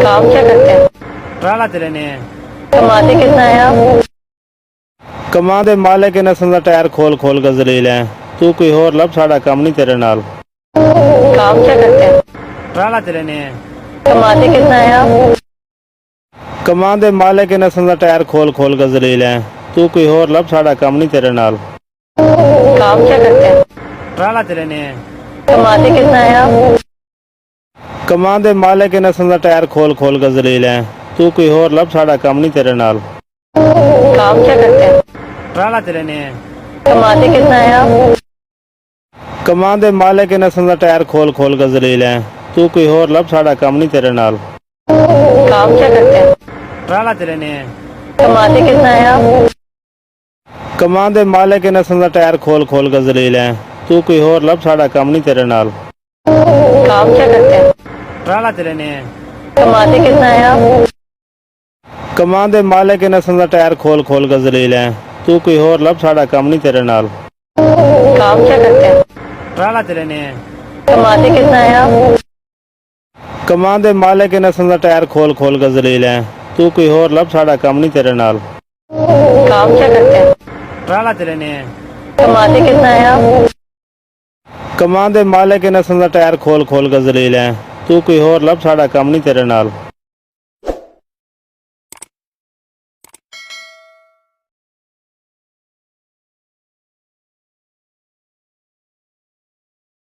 काम क्या करते हैं? ट्राला चलेने हैं। कमाते कितना है आप? कमां दे मालिक ने संदा टायर खोल खोल के जलील है। तू कोई होर लब, साड़ा कम नहीं तेरे नाल। काम क्या करते हैं? ट्राला चलेने हैं। कमाते कितना है आप? कमां दे मालिक ने संदा टायर खोल खोल के जलील है। तू कोई होर लब, साड़ा कम नहीं तेरे नाल। काम क्या करते हैं? ट्राला चलेने हैं। कमाते कितना है आप? कमां दे मालिक ने संदा टायर खोल खोल के जलील है। तू कोई होर लब, साड़ा कम नहीं तेरे नाल। काम क्या करते हैं? ट्राला चलेने हैं। कमाते कितना है आप? कमां दे मालिक ने संदा टायर खोल खोल के जलील है। तू कोई होर लब, साड़ा कम नहीं तेरे नाल। काम क्या करते हैं? ट्राला चलेने हैं। कमाते कितना है आप? कमां दे मालिक ने संदा टायर खोल खोल के जलील है। तू कोई होर लब, साड़ा कम नहीं तेरे नाल। काम क्या करते हैं? ट्राला चलेने हैं। कमाते कितना है आप? कमां दे मालिक ने संदा टायर खोल खोल के जलील है। तू कोई होर लब, साड़ा कम नहीं तेरे नाल। काम क्या करते हैं? ट्राला चलेने हैं। कमाते कितना है आप? कमां दे मालिक ने संदा टायर खोल खोल के जलील है। तू कोई होर लब, साड़ा कम नहीं तेरे नाल। काम क्या करते हैं? ट्राला चलेने हैं। कमाते कितना है आप? कमां दे मालिक ने संदा टायर खोल खोल के जलील है। तू कोई होर लब, साड़ा कम नहीं तेरे नाल।